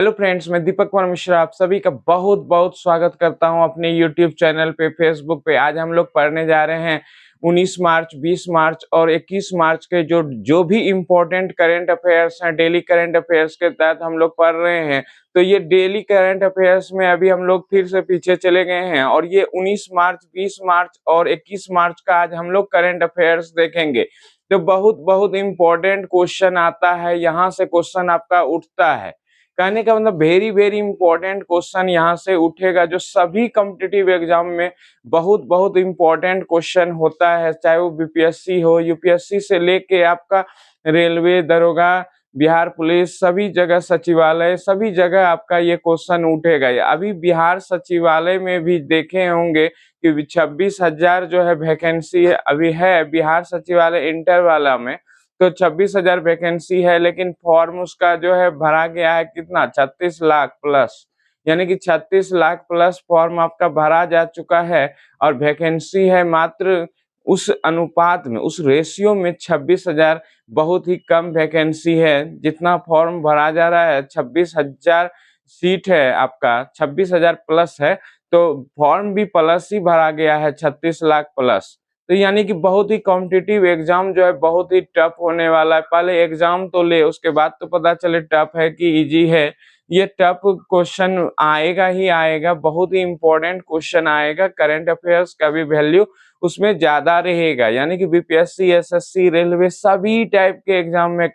Hello friends, मैं दीपक कुमार मिश्रा आप सभी का बहुत बहुत स्वागत करता हूं अपने यूट्यूब चैनल पे, फेसबुक पे। आज हम लोग पढ़ने जा रहे हैं 19 मार्च, 20 मार्च और 21 मार्च के जो जो भी इम्पोर्टेंट करंट अफेयर्स हैं, डेली करंट अफेयर्स के तहत हम लोग पढ़ रहे हैं। तो ये डेली करंट अफेयर्स में अभी हम लोग फिर से पीछे चले गए हैं और ये 19 मार्च, 20 मार्च और 21 मार्च का आज हम लोग करंट अफेयर्स देखेंगे। तो बहुत बहुत इम्पोर्टेंट क्वेश्चन आता है, यहाँ से क्वेश्चन आपका उठता है। कहने का मतलब वेरी वेरी इंपॉर्टेंट क्वेश्चन यहाँ से उठेगा, जो सभी कॉम्पिटिटिव एग्जाम में बहुत बहुत इंपॉर्टेंट क्वेश्चन होता है, चाहे वो बीपीएससी हो, यूपीएससी से लेके आपका रेलवे, दरोगा, बिहार पुलिस, सभी जगह सचिवालय, सभी जगह आपका ये क्वेश्चन उठेगा। अभी बिहार सचिवालय में भी देखे होंगे कि 26,000 जो है वैकेंसी अभी है बिहार सचिवालय इंटर वाला में। तो 26,000 वैकेंसी है, लेकिन फॉर्म उसका जो है भरा गया है कितना, 36 लाख प्लस। यानी कि 36 लाख प्लस फॉर्म आपका भरा जा चुका है और वैकेंसी है मात्र उस अनुपात में, उस रेशियो में 26,000 बहुत ही कम वैकेंसी है। जितना फॉर्म भरा जा रहा है 26,000 सीट है आपका, 26,000 प्लस है, तो फॉर्म भी प्लस ही भरा गया है 36 लाख प्लस। तो यानी कि बहुत ही कॉम्पिटिटिव एग्जाम जो है बहुत ही टफ होने वाला है। पहले एग्जाम तो ले, उसके बाद तो पता चले टफ है कि इजी है। ये टफ क्वेश्चन आएगा ही आएगा, बहुत ही इंपॉर्टेंट क्वेश्चन आएगा। करंट अफेयर्स का भी वैल्यू उसमें ज्यादा रहेगा। यानी कि बीपीएससी, एसएससी, रेलवे, सभी टाइप के एग्जाम में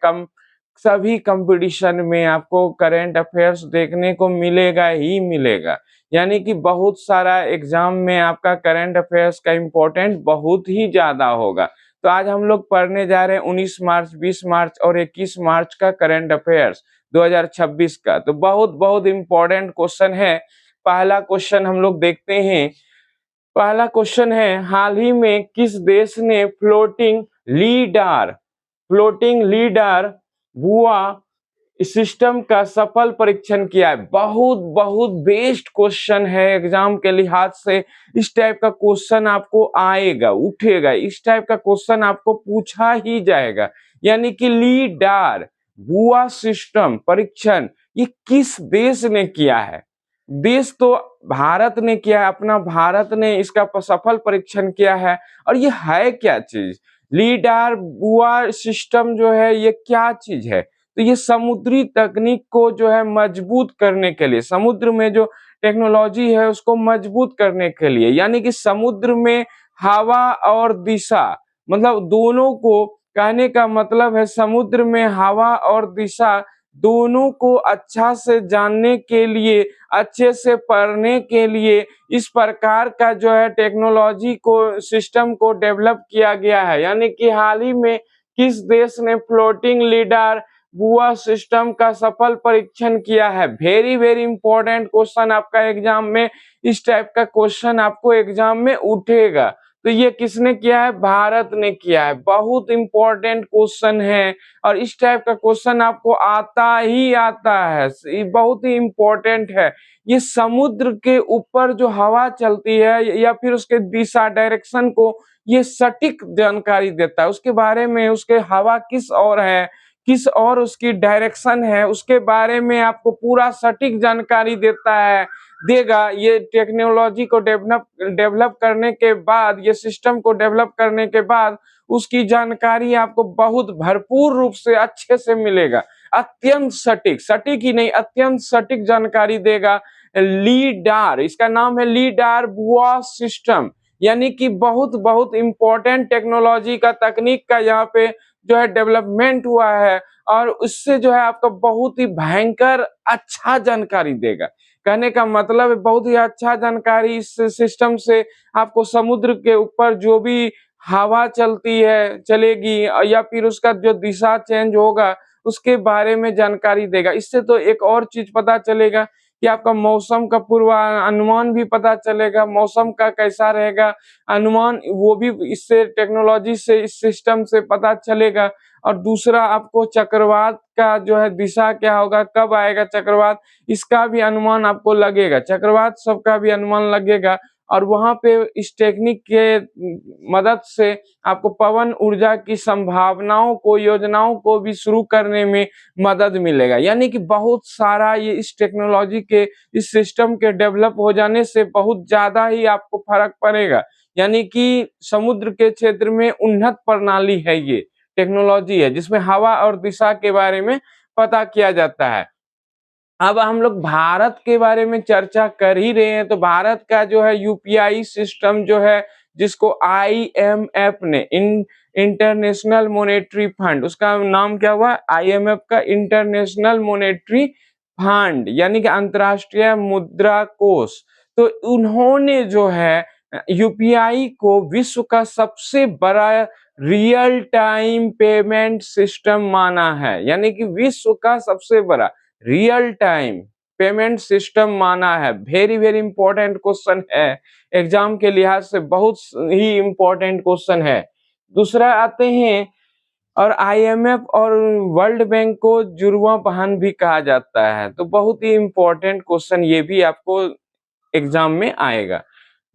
सभी कंपटीशन में आपको करंट अफेयर्स देखने को मिलेगा ही मिलेगा। यानी कि बहुत सारा एग्जाम में आपका करंट अफेयर्स का इम्पोर्टेंट बहुत ही ज्यादा होगा। तो आज हम लोग पढ़ने जा रहे हैं 19 मार्च, 20 मार्च और 21 मार्च का करंट अफेयर्स 2026 का। तो बहुत बहुत इम्पोर्टेंट क्वेश्चन है। पहला क्वेश्चन हम लोग देखते हैं। पहला क्वेश्चन है, हाल ही में किस देश ने फ्लोटिंग लीडर बुआ सिस्टम का सफल परीक्षण किया है? बहुत बहुत बेस्ट क्वेश्चन है एग्जाम के लिहाज से। इस टाइप का क्वेश्चन आपको आएगा, उठेगा, इस टाइप का क्वेश्चन आपको पूछा ही जाएगा। यानी कि लीडार बुआ सिस्टम परीक्षण ये किस देश ने किया है? देश तो भारत ने किया है, अपना भारत ने इसका सफल परीक्षण किया है। और ये है क्या चीज? लीडार बुआ सिस्टम जो है ये क्या चीज है? तो ये समुद्री तकनीक को जो है मजबूत करने के लिए, समुद्र में जो टेक्नोलॉजी है उसको मजबूत करने के लिए, यानी कि समुद्र में हवा और दिशा, मतलब दोनों को, कहने का मतलब है समुद्र में हवा और दिशा दोनों को अच्छा से जानने के लिए, अच्छे से पढ़ने के लिए इस प्रकार का जो है टेक्नोलॉजी को, सिस्टम को डेवलप किया गया है। यानी कि हाल ही में किस देश ने फ्लोटिंग लीडर बुआ सिस्टम का सफल परीक्षण किया है? वेरी वेरी इंपॉर्टेंट क्वेश्चन आपका एग्जाम में, इस टाइप का क्वेश्चन आपको एग्जाम में उठेगा। तो ये किसने किया है? भारत ने किया है। बहुत इंपॉर्टेंट क्वेश्चन है और इस टाइप का क्वेश्चन आपको आता ही आता है, ये बहुत ही इंपॉर्टेंट है। ये समुद्र के ऊपर जो हवा चलती है या फिर उसके दिशा, डायरेक्शन को ये सटीक जानकारी देता है, उसके बारे में, उसके हवा किस ओर है, किस और उसकी डायरेक्शन है, उसके बारे में आपको पूरा सटीक जानकारी देगा। ये टेक्नोलॉजी को डेवलप करने के बाद, ये सिस्टम को डेवलप करने के बाद उसकी जानकारी आपको बहुत भरपूर रूप से अच्छे से मिलेगा। अत्यंत सटीक, सटीक ही नहीं अत्यंत सटीक जानकारी देगा लीडार। इसका नाम है लीडार बुआ सिस्टम। यानी कि बहुत बहुत इंपॉर्टेंट टेक्नोलॉजी का, तकनीक का यहाँ पे जो है डेवलपमेंट हुआ है और उससे जो है आपका बहुत ही भयंकर अच्छा जानकारी देगा। कहने का मतलब है बहुत ही अच्छा जानकारी इस सिस्टम से आपको समुद्र के ऊपर जो भी हवा चलती है, चलेगी या फिर उसका जो दिशा चेंज होगा उसके बारे में जानकारी देगा। इससे तो एक और चीज पता चलेगा कि आपका मौसम का पूर्वानुमान भी पता चलेगा, मौसम का कैसा रहेगा अनुमान, वो भी इससे टेक्नोलॉजी से, इस सिस्टम से पता चलेगा। और दूसरा आपको चक्रवात का जो है दिशा क्या होगा, कब आएगा चक्रवात, इसका भी अनुमान आपको लगेगा, चक्रवात सबका भी अनुमान लगेगा। और वहाँ पे इस टेक्निक के मदद से आपको पवन ऊर्जा की संभावनाओं को, योजनाओं को भी शुरू करने में मदद मिलेगा। यानी कि बहुत सारा ये इस टेक्नोलॉजी के, इस सिस्टम के डेवलप हो जाने से बहुत ज़्यादा ही आपको फ़र्क पड़ेगा। यानी कि समुद्र के क्षेत्र में उन्नत प्रणाली है ये, टेक्नोलॉजी है जिसमें हवा और दिशा के बारे में पता किया जाता है। अब हम लोग भारत के बारे में चर्चा कर ही रहे हैं, तो भारत का जो है यूपीआई सिस्टम जो है, जिसको आईएमएफ ने इंटरनेशनल मॉनेटरी फंड, उसका नाम क्या हुआ, आईएमएफ का इंटरनेशनल मॉनेटरी फंड, यानी कि अंतर्राष्ट्रीय मुद्रा कोष। तो उन्होंने जो है यूपीआई को विश्व का सबसे बड़ा रियल टाइम पेमेंट सिस्टम माना है। यानी कि विश्व का सबसे बड़ा रियल टाइम पेमेंट सिस्टम माना है। वेरी वेरी इंपॉर्टेंट क्वेश्चन है, एग्जाम के लिहाज से बहुत ही इंपॉर्टेंट क्वेश्चन है। दूसरा आते हैं, और आईएमएफ और वर्ल्ड बैंक को जुड़वा बहन भी कहा जाता है। तो बहुत ही इंपॉर्टेंट क्वेश्चन ये भी आपको एग्जाम में आएगा।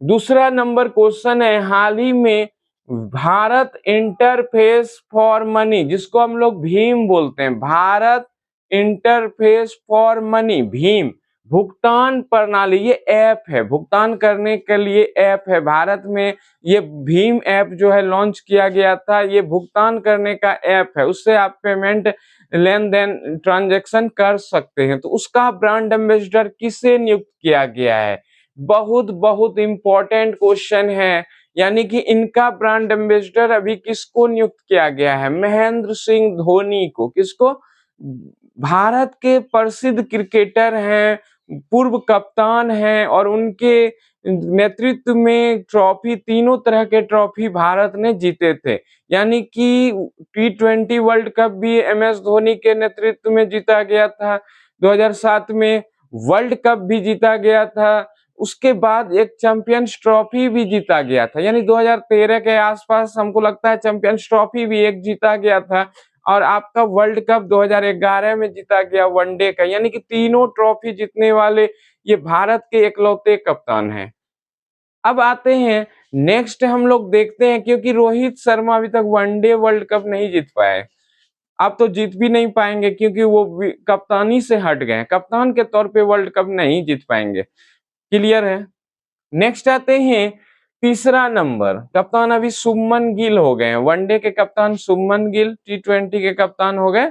दूसरा नंबर क्वेश्चन है, हाल ही में भारत इंटरफेस फॉर मनी, जिसको हम लोग भीम बोलते हैं, Bharat interface for money, Bhim भुगतान प्रणाली, ये ऐप है, भुगतान करने के लिए ऐप है। भारत में ये भीम ऐप जो है लॉन्च किया गया था, ये भुगतान करने का ऐप है, उससे आप पेमेंट, लेन देन, ट्रांजैक्शन कर सकते हैं। तो उसका ब्रांड एम्बेसडर किसे नियुक्त किया गया है, बहुत बहुत इंपॉर्टेंट क्वेश्चन है। यानी कि इनका ब्रांड एम्बेसडर अभी किसको नियुक्त किया गया है, महेंद्र सिंह धोनी को। किसको, भारत के प्रसिद्ध क्रिकेटर हैं, पूर्व कप्तान हैं, और उनके नेतृत्व में ट्रॉफी, तीनों तरह के ट्रॉफी भारत ने जीते थे। यानी कि T20 वर्ल्ड कप भी एमएस धोनी के नेतृत्व में जीता गया था, 2007 में वर्ल्ड कप भी जीता गया था, उसके बाद एक चैंपियंस ट्रॉफी भी जीता गया था। यानी 2013 के आसपास हमको लगता है चैंपियंस ट्रॉफी भी एक जीता गया था, और आपका वर्ल्ड कप 2011 में जीता गया वनडे का। यानी कि तीनों ट्रॉफी जीतने वाले ये भारत के इकलौते कप्तान हैं। अब आते हैं नेक्स्ट, हम लोग देखते हैं, क्योंकि रोहित शर्मा अभी तक वनडे वर्ल्ड कप नहीं जीत पाए, अब तो जीत भी नहीं पाएंगे क्योंकि वो कप्तानी से हट गए, कप्तान के तौर पे वर्ल्ड कप नहीं जीत पाएंगे। क्लियर है। नेक्स्ट आते हैं, तीसरा नंबर कप्तान अभी शुभमन गिल हो गए हैं, वनडे के कप्तान शुभमन गिल, T20 के कप्तान हो गए,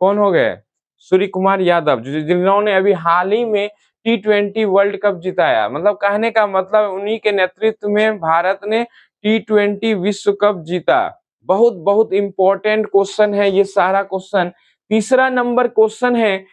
कौन हो गए, सूर्य कुमार यादव, जिन्होंने अभी हाल ही में T20 वर्ल्ड कप जिताया। मतलब कहने का मतलब उन्हीं के नेतृत्व में भारत ने T20 विश्व कप जीता। बहुत बहुत इंपॉर्टेंट क्वेश्चन है ये सारा क्वेश्चन। तीसरा नंबर क्वेश्चन है,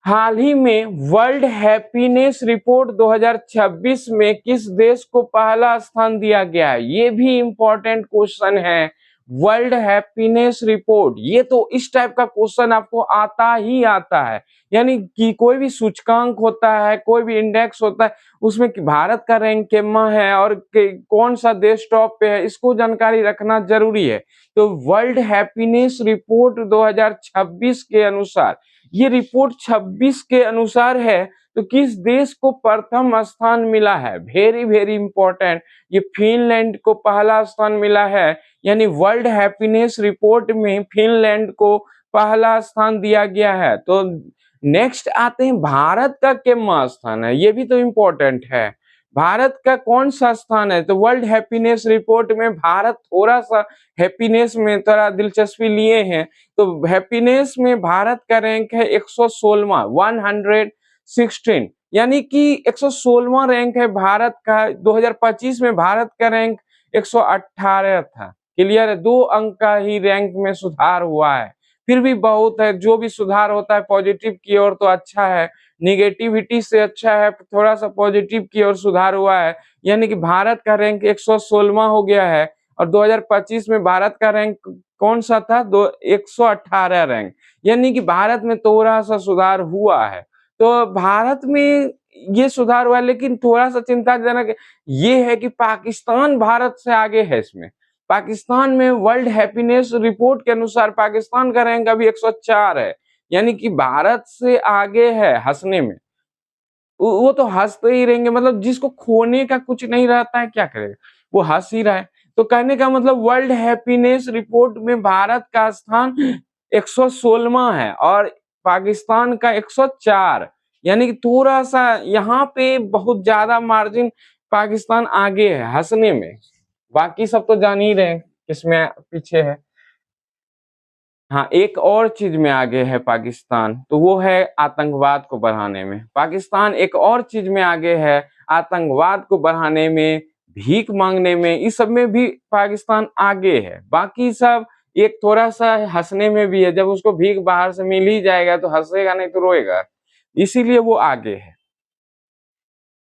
हाल ही में वर्ल्ड हैप्पीनेस रिपोर्ट 2026 में किस देश को पहला स्थान दिया गया है, ये भी इंपॉर्टेंट क्वेश्चन है। वर्ल्ड हैप्पीनेस रिपोर्ट, ये तो इस टाइप का क्वेश्चन आपको आता ही आता है। यानी कि कोई भी सूचकांक होता है, कोई भी इंडेक्स होता है, उसमें भारत का रैंक केमा है और कौन सा देश टॉप पे है, इसको जानकारी रखना जरूरी है। तो वर्ल्ड हैप्पीनेस रिपोर्ट 2026 के अनुसार, ये रिपोर्ट 26 के अनुसार है, तो किस देश को प्रथम स्थान मिला है, वेरी वेरी इंपॉर्टेंट, ये फिनलैंड को पहला स्थान मिला है। यानी वर्ल्ड हैप्पीनेस रिपोर्ट में फिनलैंड को पहला स्थान दिया गया है। तो नेक्स्ट आते हैं, भारत का कितना स्थान है, ये भी तो इंपॉर्टेंट है। भारत का कौन सा स्थान है, तो वर्ल्ड हैप्पीनेस रिपोर्ट में भारत थोड़ा सा हैप्पीनेस में थोड़ा दिलचस्पी लिए हैं, तो हैप्पीनेस में भारत का रैंक है 116वां, 116, यानी कि 116वां रैंक है भारत का। 2025 में भारत का रैंक 118 था। क्लियर है, 2 अंक का ही रैंक में सुधार हुआ है। फिर भी बहुत है, जो भी सुधार होता है पॉजिटिव की ओर तो अच्छा है, निगेटिविटी से अच्छा है, थोड़ा सा पॉजिटिव की ओर सुधार हुआ है। यानी कि भारत का रैंक 116वां हो गया है, और 2025 में भारत का रैंक कौन सा था, 118 रैंक। यानी कि भारत में थोड़ा सा सुधार हुआ है। तो भारत में ये सुधार हुआ है, लेकिन थोड़ा सा चिंताजनक ये है कि पाकिस्तान भारत से आगे है इसमें। पाकिस्तान में वर्ल्ड हैप्पीनेस रिपोर्ट के अनुसार पाकिस्तान का रैंक अभी 104 है, यानी कि भारत से आगे है हंसने में। वो तो हँसते ही रहेंगे, मतलब जिसको खोने का कुछ नहीं रहता है क्या करेगा? वो हँस ही रहा है। तो कहने का मतलब वर्ल्ड हैप्पीनेस रिपोर्ट में भारत का स्थान 116वां है और पाकिस्तान का 104, यानी कि थोड़ा-सा यहाँ पे बहुत ज़्यादा मार्जिन पाकिस्तान आगे है हँसने में। बाकी सब तो जान ही रहे हैं किसमें पीछे है। हाँ, एक और चीज़ में आगे है पाकिस्तान, तो वो है आतंकवाद को बढ़ाने में। पाकिस्तान एक और चीज़ में आगे है, आतंकवाद को बढ़ाने में, भीख माँगने में, इस सब में भी पाकिस्तान आगे है। बाकी सब एक थोड़ा-सा हँसने में भी है, जब उसको भीख बाहर से मिल ही जाएगा तो हँसेगा नहीं तो रोएगा, इसीलिए वो आगे है।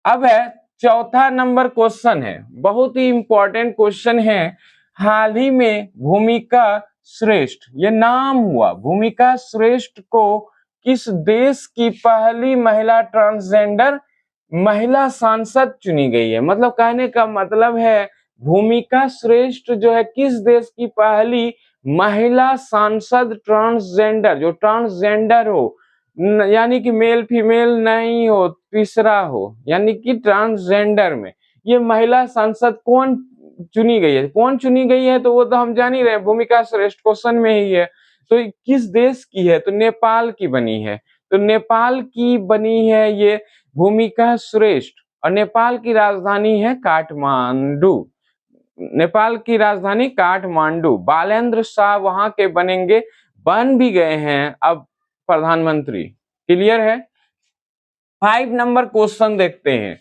अब है चौथा नंबर क्वेश्चन है, बहुत ही इम्पोर्टेंट क्वेश्चन है। हाल ही में भूमिका श्रेष्ठ, ये नाम हुआ, भूमिका श्रेष्ठ को किस देश की पहली महिला ट्रांसजेंडर महिला सांसद चुनी गई है? मतलब कहने का मतलब है भूमिका श्रेष्ठ जो है किस देश की पहली महिला सांसद ट्रांसजेंडर, जो ट्रांसजेंडर हो, यानी कि मेल फीमेल नहीं हो, तीसरा हो, यानी कि ट्रांसजेंडर में ये महिला सांसद कौन चुनी गई है? कौन चुनी गई है तो वो तो हम जान ही रहे हैं, भूमिका श्रेष्ठ क्वेश्चन में ही है। तो ये किस देश की है? तो नेपाल की बनी है। तो नेपाल की बनी है ये भूमिका श्रेष्ठ और नेपाल की राजधानी है काठमांडू। नेपाल की राजधानी काठमांडू। बालेंद्र शाह वहां के बनेंगे, बन भी गए हैं अब प्रधानमंत्री। क्लियर है? 5 नंबर क्वेश्चन देखते हैं।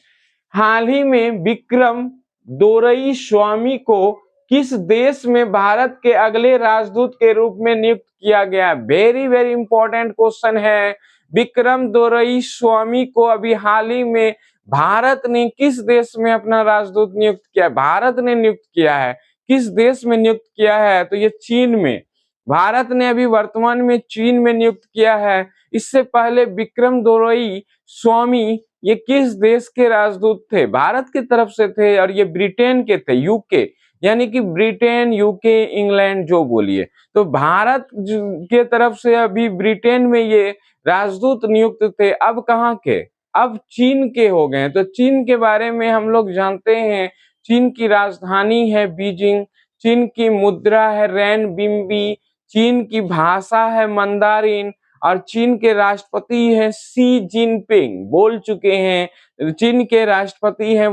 हाल ही में विक्रम दोरई स्वामी को किस देश में भारत के अगले राजदूत के रूप में नियुक्त किया गया? वेरी वेरी इंपॉर्टेंट क्वेश्चन है। विक्रम दोरई स्वामी को अभी हाल ही में भारत ने किस देश में अपना राजदूत नियुक्त किया? भारत ने नियुक्त किया है। किस देश में नियुक्त किया है? तो ये चीन में। भारत ने अभी वर्तमान में चीन में नियुक्त किया है। इससे पहले विक्रम दोरई स्वामी ये किस देश के राजदूत थे? भारत की तरफ से थे और ये ब्रिटेन के थे, यूके, यानी कि ब्रिटेन, यूके, इंग्लैंड जो बोलिए। तो भारत के तरफ से अभी ब्रिटेन में ये राजदूत नियुक्त थे, अब कहाँ के? अब चीन के हो गए। तो चीन के बारे में हम लोग जानते हैं, चीन की राजधानी है बीजिंग, चीन की मुद्रा है रेनबिंबी, चीन की भाषा है मंदारिन और चीन के राष्ट्रपति हैं शी जिनपिंग, बोल चुके हैं। चीन के राष्ट्रपति हैं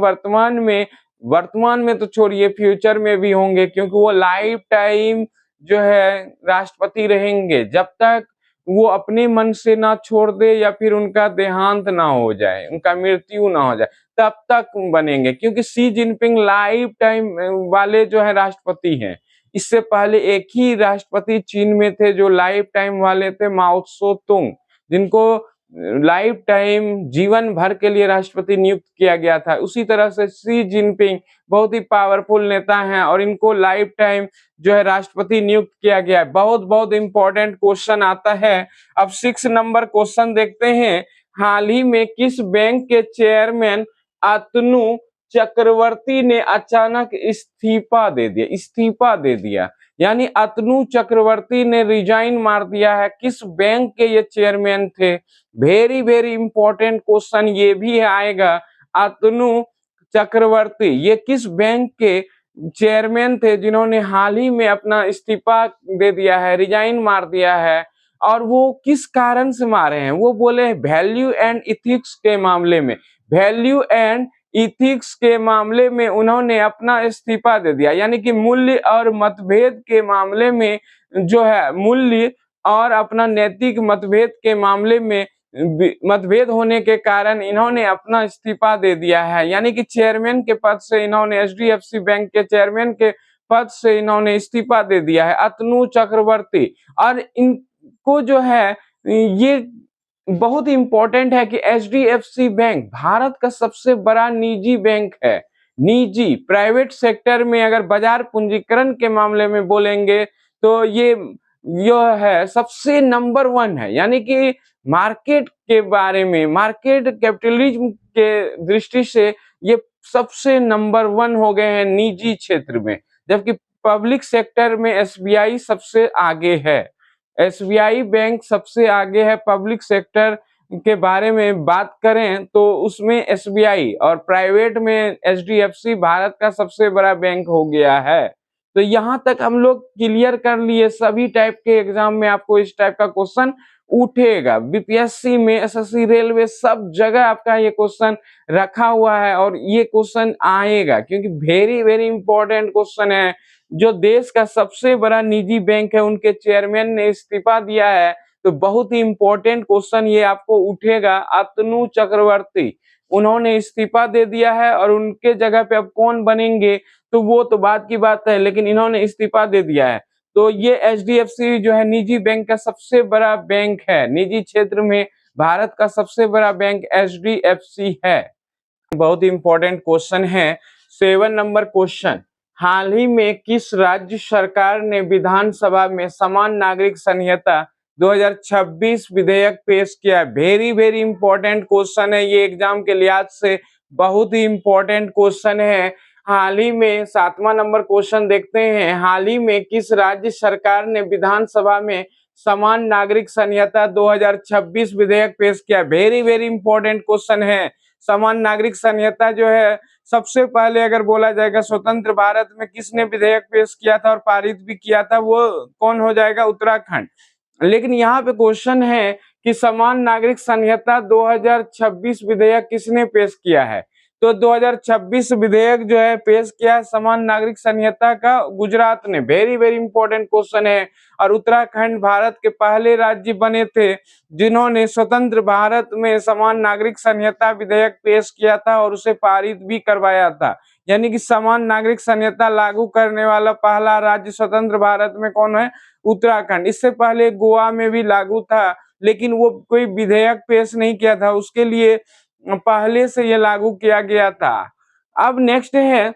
वर्तमान में तो छोड़िए, फ्यूचर में भी होंगे, क्योंकि वो लाइफ टाइम जो है राष्ट्रपति रहेंगे, जब तक वो अपने मन से ना छोड़ दे या फिर उनका देहांत ना हो जाए, उनका मृत्यु ना हो जाए, तब तक बनेंगे, क्योंकि शी जिनपिंग लाइफ टाइम वाले जो है राष्ट्रपति हैं। इससे पहले एक ही राष्ट्रपति चीन में थे जो लाइफ टाइम वाले थे, माओ त्से तुंग, जिनको लाइफ टाइम जीवन भर के लिए राष्ट्रपति नियुक्त किया गया था। उसी तरह से शी जिनपिंग बहुत ही पावरफुल नेता हैं और इनको लाइफ टाइम जो है राष्ट्रपति नियुक्त किया गया है। बहुत बहुत इंपॉर्टेंट क्वेश्चन आता है। अब 6 नंबर क्वेश्चन देखते हैं। हाल ही में किस बैंक के चेयरमैन अतनु चक्रवर्ती ने अचानक इस्तीफा दे दिया, यानी अतनु चक्रवर्ती ने रिजाइन मार दिया है। किस बैंक के ये चेयरमैन थे? वेरी वेरी इंपॉर्टेंट क्वेश्चन ये भी आएगा। अतनु चक्रवर्ती ये किस बैंक के चेयरमैन थे जिन्होंने हाल ही में अपना इस्तीफा दे दिया है, रिजाइन मार दिया है? और वो किस कारण से मारे हैं? वो बोले वैल्यू एंड इथिक्स के मामले में, वैल्यू एंड इथिक्स के मामले में उन्होंने अपना इस्तीफा दे दिया, यानी कि मूल्य और मतभेद के मामले में जो है, मूल्य और अपना नैतिक मतभेद के मामले में मतभेद होने के कारण इन्होंने अपना इस्तीफा दे दिया है, यानी कि चेयरमैन के पद से इन्होंने, एचडीएफसी बैंक के चेयरमैन के पद से इन्होंने इस्तीफा दे दिया है, अतनु चक्रवर्ती। और इनको जो है ये बहुत इंपॉर्टेंट है कि एचडीएफसी बैंक भारत का सबसे बड़ा निजी बैंक है। निजी, प्राइवेट सेक्टर में अगर बाजार पूंजीकरण के मामले में बोलेंगे तो ये है सबसे नंबर 1 है, यानी कि मार्केट के बारे में, मार्केट कैपिटलिज्म के दृष्टि से ये सबसे नंबर 1 हो गए हैं निजी क्षेत्र में, जबकि पब्लिक सेक्टर में एसबीआई सबसे आगे है। एसबीआई बैंक सबसे आगे है पब्लिक सेक्टर के बारे में बात करें तो उसमें एसबीआई और प्राइवेट में एचडीएफसी भारत का सबसे बड़ा बैंक हो गया है। तो यहाँ तक हम लोग क्लियर कर लिए, सभी टाइप के एग्जाम में आपको इस टाइप का क्वेश्चन उठेगा। बीपीएससी में, एसएससी, रेलवे, सब जगह आपका ये क्वेश्चन रखा हुआ है और ये क्वेश्चन आएगा क्योंकि वेरी वेरी इंपॉर्टेंट क्वेश्चन है। जो देश का सबसे बड़ा निजी बैंक है उनके चेयरमैन ने इस्तीफा दिया है, तो बहुत ही इंपॉर्टेंट क्वेश्चन ये आपको उठेगा। अतनु चक्रवर्ती, उन्होंने इस्तीफा दे दिया है और उनके जगह पे अब कौन बनेंगे तो वो तो बात की बात है, लेकिन इन्होंने इस्तीफा दे दिया है। तो ये एचडीएफसी जो है निजी बैंक का सबसे बड़ा बैंक है, निजी क्षेत्र में भारत का सबसे बड़ा बैंक एचडीएफसी है। बहुत ही इंपॉर्टेंट क्वेश्चन है। 7 नंबर क्वेश्चन, हाल ही में किस राज्य सरकार ने विधानसभा में समान नागरिक संहिता 2026 विधेयक पेश किया है? वेरी वेरी इंपॉर्टेंट क्वेश्चन है ये, एग्जाम के लिहाज से बहुत ही इंपॉर्टेंट क्वेश्चन है। हाल ही में 7वां नंबर क्वेश्चन देखते हैं, हाल ही में किस राज्य सरकार ने विधानसभा में समान नागरिक संहिता 2026 विधेयक पेश किया? वेरी वेरी इंपॉर्टेंट क्वेश्चन है। समान नागरिक संहिता जो है सबसे पहले अगर बोला जाएगा स्वतंत्र भारत में किसने विधेयक पेश किया था और पारित भी किया था, वो कौन हो जाएगा? उत्तराखंड। लेकिन यहाँ पे क्वेश्चन है कि समान नागरिक संहिता 2026 विधेयक किसने पेश किया है? तो 2026 विधेयक जो है पेश किया है समान नागरिक संहिता का गुजरात ने। वेरी वेरी इंपॉर्टेंट क्वेश्चन है। और उत्तराखंड भारत के पहले राज्य बने थे जिन्होंने स्वतंत्र भारत में समान नागरिक संहिता विधेयक पेश किया था और उसे पारित भी करवाया था। यानी कि समान नागरिक संहिता लागू करने वाला पहला राज्य स्वतंत्र भारत में कौन है? उत्तराखंड। इससे पहले गोवा में भी लागू था, लेकिन वो कोई विधेयक पेश नहीं किया था, उसके लिए पहले से ये लागू किया गया था। अब नेक्स्ट है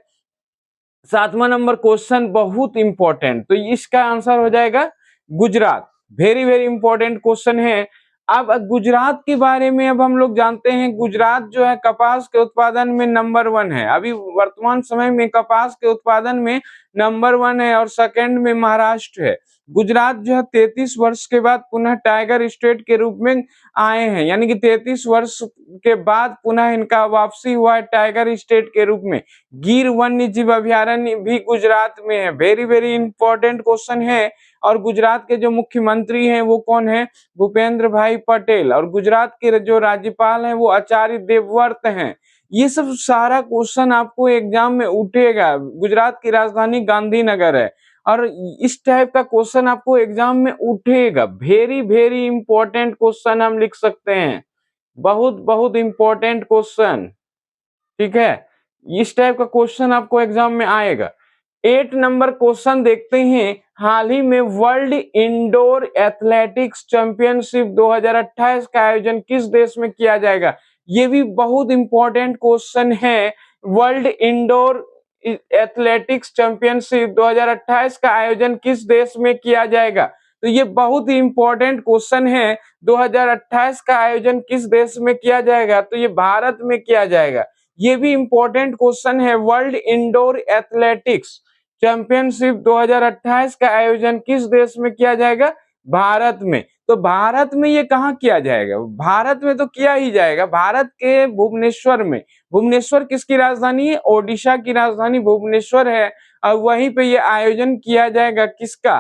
7वां नंबर क्वेश्चन, बहुत इंपॉर्टेंट, तो इसका आंसर हो जाएगा Gujarat. Very very important question है। अब गुजरात के बारे में अब हम लोग जानते हैं, गुजरात जो है कपास के उत्पादन में नंबर 1 है। अभी वर्तमान समय में कपास के उत्पादन में नंबर 1 है और सेकंड में महाराष्ट्र है। गुजरात जो है 33 वर्ष के बाद पुनः टाइगर स्टेट के रूप में आए हैं, यानी कि 33 वर्ष के बाद पुनः इनका वापसी हुआ है टाइगर स्टेट के रूप में। गिर वन्य जीव अभयारण्य भी गुजरात में है। वेरी वेरी इंपॉर्टेंट क्वेश्चन है। और गुजरात के जो मुख्यमंत्री हैं वो कौन है? भूपेंद्र भाई पटेल। और गुजरात के जो राज्यपाल हैं वो आचार्य देवव्रत हैं। ये सब सारा क्वेश्चन आपको एग्जाम में उठेगा। गुजरात की राजधानी गांधीनगर है और इस टाइप का क्वेश्चन आपको एग्जाम में उठेगा। वेरी वेरी इंपॉर्टेंट क्वेश्चन हम लिख सकते हैं, बहुत बहुत इंपॉर्टेंट क्वेश्चन, ठीक है। इस टाइप का क्वेश्चन आपको एग्जाम में आएगा। 8 नंबर क्वेश्चन देखते हैं, हाल ही में वर्ल्ड इंडोर एथलेटिक्स चैंपियनशिप 2028 का आयोजन किस देश में किया जाएगा? ये भी बहुत इंपॉर्टेंट क्वेश्चन है। वर्ल्ड इंडोर एथलेटिक्स चैंपियनशिप 2028 का आयोजन किस देश में किया जाएगा? तो ये बहुत ही इंपॉर्टेंट क्वेश्चन है। 2028 का आयोजन किस देश में किया जाएगा? तो ये भारत में किया जाएगा। ये भी इंपॉर्टेंट क्वेश्चन है। वर्ल्ड इंडोर एथलेटिक्स चैंपियनशिप 2028 का आयोजन किस देश में किया जाएगा? भारत में। तो भारत में ये कहाँ किया जाएगा? भारत में तो किया ही जाएगा, भारत के भुवनेश्वर में। भुवनेश्वर किसकी राजधानी है? ओडिशा की राजधानी भुवनेश्वर है और वहीं पे ये आयोजन किया जाएगा किसका?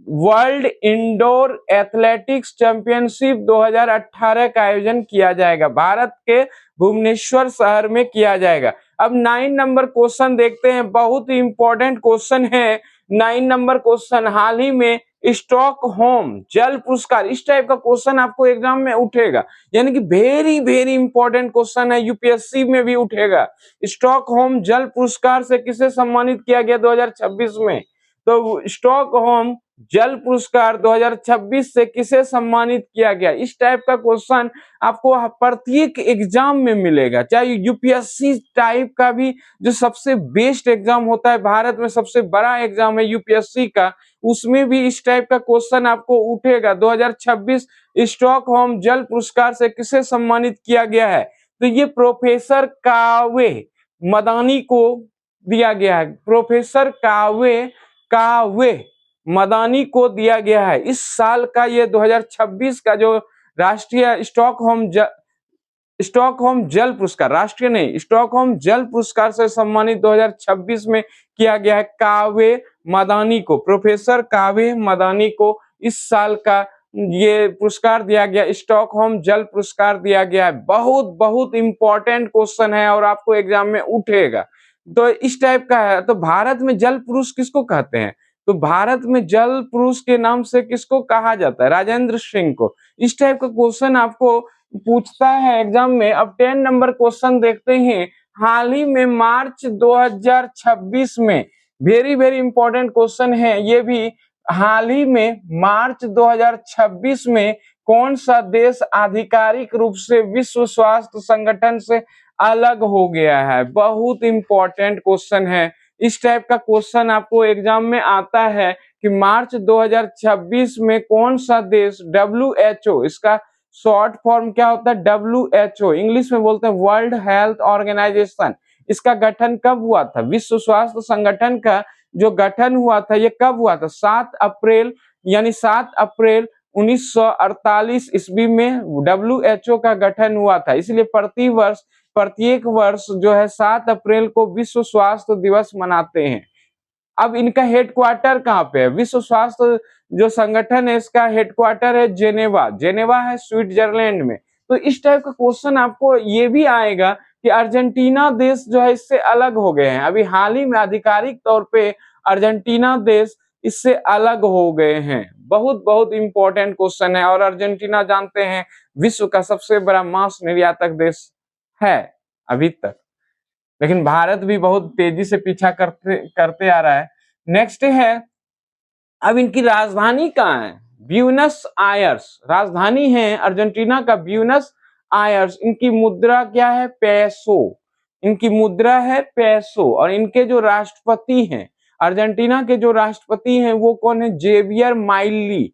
वर्ल्ड इंडोर एथलेटिक्स चैंपियनशिप 2018 का आयोजन किया जाएगा, भारत के भुवनेश्वर शहर में किया जाएगा। अब 9 नंबर क्वेश्चन देखते हैं, बहुत ही इंपॉर्टेंट क्वेश्चन है। 9 नंबर क्वेश्चन, हाल ही में स्टॉकहोम जल पुरस्कार, इस टाइप का क्वेश्चन आपको एग्जाम में उठेगा, यानी कि वेरी वेरी इंपॉर्टेंट क्वेश्चन है, यूपीएससी में भी उठेगा। स्टॉकहोम जल पुरस्कार से किसे सम्मानित किया गया 2026 में? तो स्टॉकहोम जल पुरस्कार 2026 से किसे सम्मानित किया गया? इस टाइप का क्वेश्चन आपको प्रत्येक एग्जाम में मिलेगा, चाहे यूपीएससी टाइप का भी जो सबसे बेस्ट एग्जाम होता है, भारत में सबसे बड़ा एग्जाम है यूपीएससी का, उसमें भी इस टाइप का क्वेश्चन आपको उठेगा। 2026 स्टॉकहोम जल पुरस्कार से किसे सम्मानित किया गया है? तो ये प्रोफेसर कावे मदानी को दिया गया है। प्रोफेसर कावे मदानी को दिया गया है। इस साल का ये 2026 का जो राष्ट्रीय स्टॉकहोम जल पुरस्कार, राष्ट्रीय नहीं, स्टॉकहोम जल पुरस्कार से सम्मानित 2026 में किया गया है कावे मदानी को, प्रोफेसर कावे मदानी को इस साल का ये पुरस्कार दिया गया, स्टॉकहोम जल पुरस्कार दिया गया है। बहुत बहुत इंपॉर्टेंट क्वेश्चन है और आपको एग्जाम में उठेगा। तो इस टाइप का है। तो भारत में जल पुरुष किसको कहते हैं? तो भारत में जल पुरुष के नाम से किसको कहा जाता है? राजेंद्र सिंह को। इस टाइप का क्वेश्चन आपको पूछता है एग्जाम में। अब 10 नंबर क्वेश्चन देखते हैं। हाल ही में मार्च 2026 में, वेरी वेरी इंपॉर्टेंट क्वेश्चन है ये भी, हाल ही में मार्च 2026 में कौन सा देश आधिकारिक रूप से विश्व स्वास्थ्य संगठन से अलग हो गया है? बहुत इंपॉर्टेंट क्वेश्चन है। इस टाइप का क्वेश्चन आपको एग्जाम में आता है कि मार्च 2026 में कौन सा देश WHO, इसका शॉर्ट फॉर्म क्या होता है? WHO, इंग्लिश में बोलते हैं वर्ल्ड हेल्थ ऑर्गेनाइजेशन। इसका गठन कब हुआ था? विश्व स्वास्थ्य संगठन का जो गठन हुआ था ये कब हुआ था? 7 अप्रैल, यानी 7 अप्रैल 1948 ईस्वी में WHO का गठन हुआ था। इसलिए प्रत्येक वर्ष जो है 7 अप्रैल को विश्व स्वास्थ्य दिवस मनाते हैं। अब इनका हेडक्वार्टर कहाँ पे है? विश्व स्वास्थ्य जो संगठन है इसका हेडक्वार्टर है जेनेवा, जेनेवा है स्विट्जरलैंड में। तो इस टाइप का क्वेश्चन आपको ये भी आएगा कि अर्जेंटीना देश जो है इससे अलग हो गए हैं। अभी हाल ही में आधिकारिक तौर पे अर्जेंटीना देश इससे अलग हो गए हैं। बहुत बहुत इंपॉर्टेंट क्वेश्चन है। और अर्जेंटीना जानते हैं विश्व का सबसे बड़ा मांस निर्यातक देश है अभी तक, लेकिन भारत भी बहुत तेजी से पीछा करते करते आ रहा है। नेक्स्ट है, अब इनकी राजधानी कहाँ है? ब्यूनस आयर्स राजधानी है अर्जेंटीना का, ब्यूनस आयर्स। इनकी मुद्रा क्या है? पैसो। इनकी मुद्रा है पैसो। और इनके जो राष्ट्रपति हैं, अर्जेंटीना के जो राष्ट्रपति हैं वो कौन है? जेवियर माइली,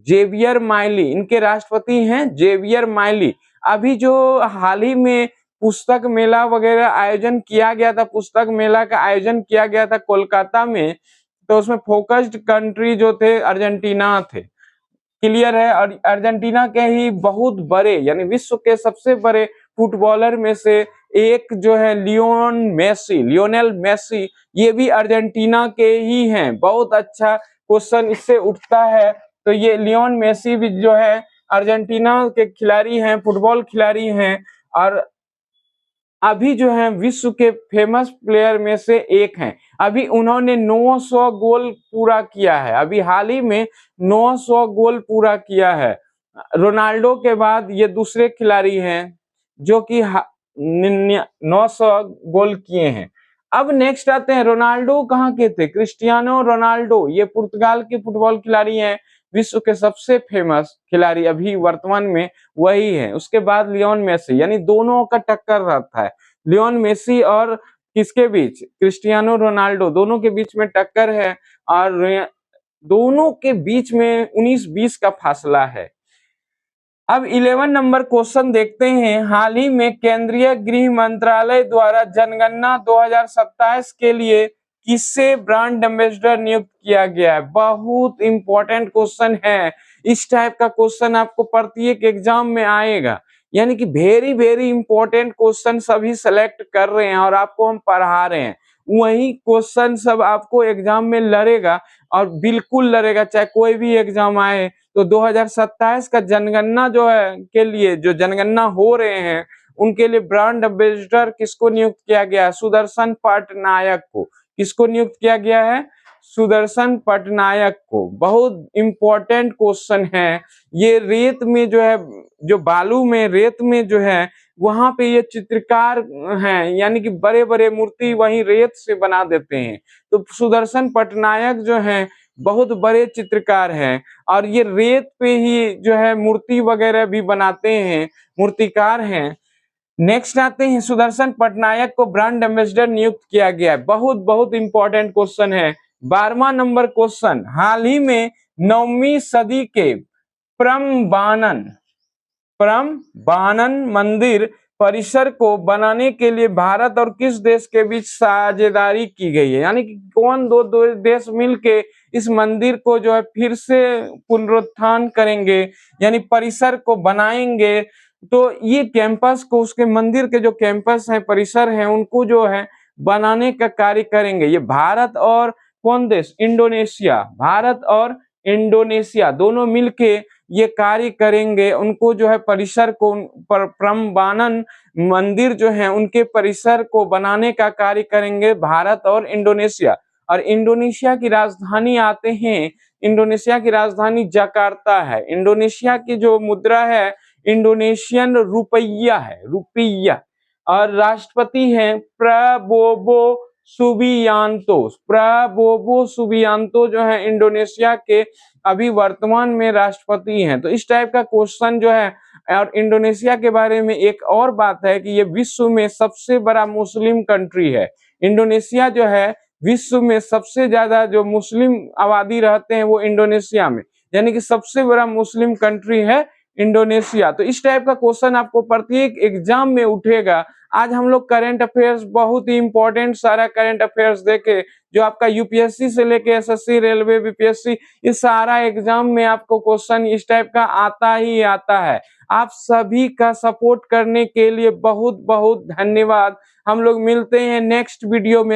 जेवियर माइली इनके राष्ट्रपति हैं, जेवियर माइली। अभी जो हाल ही में पुस्तक मेला वगैरह आयोजन किया गया था, पुस्तक मेला का आयोजन किया गया था कोलकाता में, तो उसमें फोकस्ड कंट्री जो थे अर्जेंटीना थे। क्लियर है? और अर्जेंटीना के ही बहुत बड़े, यानी विश्व के सबसे बड़े फुटबॉलर में से एक जो है लियोनेल मेसी, ये भी अर्जेंटीना के ही हैं। बहुत अच्छा क्वेश्चन इससे उठता है। तो ये लियोन मेसी भी जो है अर्जेंटीना के खिलाड़ी हैं, फुटबॉल खिलाड़ी हैं। और अभी जो है विश्व के फेमस प्लेयर में से एक हैं। अभी उन्होंने 900 गोल पूरा किया है, अभी हाल ही में 900 गोल पूरा किया है। रोनाल्डो के बाद ये दूसरे खिलाड़ी हैं जो कि 900 गोल किए हैं। अब नेक्स्ट आते हैं, रोनाल्डो कहाँ के थे? क्रिस्टियानो रोनाल्डो, ये पुर्तगाल के फुटबॉल खिलाड़ी हैं। विश्व के सबसे फेमस खिलाड़ी अभी वर्तमान में वही है। उसके बाद लियोन मेसी, यानी दोनों का टक्कर रहता है। लियोन मेसी और किसके बीच? क्रिस्टियानो रोनाल्डो, दोनों के बीच में टक्कर है। और दोनों के बीच में 19-20 का फासला है। अब 11 नंबर क्वेश्चन देखते हैं। हाल ही में केंद्रीय गृह मंत्रालय द्वारा जनगणना 2027 के लिए किसे ब्रांड एम्बेसडर नियुक्त किया गया है? बहुत इंपॉर्टेंट क्वेश्चन है। इस टाइप का क्वेश्चन आपको प्रत्येक एग्जाम में आएगा, यानी कि वेरी वेरी इंपॉर्टेंट क्वेश्चन सभी सेलेक्ट कर रहे हैं और आपको हम पढ़ा रहे हैं। वही क्वेश्चन सब आपको एग्जाम में लड़ेगा और बिल्कुल लड़ेगा, चाहे कोई भी एग्जाम आए। तो 2027 का जनगणना जो है के लिए जो जनगणना हो रहे हैं उनके लिए ब्रांड एम्बेसडर किसको नियुक्त किया गया है? सुदर्शन पटनायक को। किसको नियुक्त किया गया है? सुदर्शन पटनायक को। बहुत इंपॉर्टेंट क्वेश्चन है ये। रेत में जो है, जो बालू में रेत में जो है वहां पे ये चित्रकार हैं, यानी कि बड़े बड़े मूर्ति वहीं रेत से बना देते हैं। तो सुदर्शन पटनायक जो हैं बहुत बड़े चित्रकार हैं और ये रेत पे ही जो है मूर्ति वगैरह भी बनाते हैं, मूर्तिकार हैं। नेक्स्ट आते हैं, सुदर्शन पटनायक को ब्रांड एम्बेसडर नियुक्त किया गया है। बहुत बहुत इंपॉर्टेंट क्वेश्चन है। 12वां नंबर क्वेश्चन, हाल ही में 9वीं सदी के प्रमबानन मंदिर परिसर को बनाने के लिए भारत और किस देश के बीच साझेदारी की गई है, यानी कि कौन दो देश मिलके इस मंदिर को जो है फिर से पुनरुत्थान करेंगे, यानी परिसर को बनाएंगे। तो ये कैंपस को, उसके मंदिर के जो कैंपस है, परिसर है, उनको जो है बनाने का कार्य करेंगे। ये भारत और कौन देश? इंडोनेशिया। भारत और इंडोनेशिया दोनों मिलके ये कार्य करेंगे। उनको जो है परिसर को, प्रम्बानन मंदिर जो है उनके परिसर को बनाने का कार्य करेंगे भारत और इंडोनेशिया। और इंडोनेशिया की राजधानी आते हैं, इंडोनेशिया की राजधानी जकार्ता है। इंडोनेशिया की जो मुद्रा है इंडोनेशियन रुपया है, रुपया। और राष्ट्रपति हैं प्रबोवो सुबियांतो। प्रबोवो सुबियांतो जो है इंडोनेशिया के अभी वर्तमान में राष्ट्रपति हैं। तो इस टाइप का क्वेश्चन जो है। और इंडोनेशिया के बारे में एक और बात है कि ये विश्व में सबसे बड़ा मुस्लिम कंट्री है। इंडोनेशिया जो है विश्व में सबसे ज्यादा जो मुस्लिम आबादी रहते हैं वो इंडोनेशिया में, यानी कि सबसे बड़ा मुस्लिम कंट्री है इंडोनेशिया। तो इस टाइप का क्वेश्चन आपको प्रत्येक एग्जाम में उठेगा। आज हम लोग करंट अफेयर्स, बहुत ही इंपॉर्टेंट सारा करंट अफेयर्स देखे, जो आपका यूपीएससी से लेके एसएससी, रेलवे, बीपीएससी, इस सारा एग्जाम में आपको क्वेश्चन इस टाइप का आता ही आता है। आप सभी का सपोर्ट करने के लिए बहुत बहुत धन्यवाद। हम लोग मिलते हैं नेक्स्ट वीडियो में।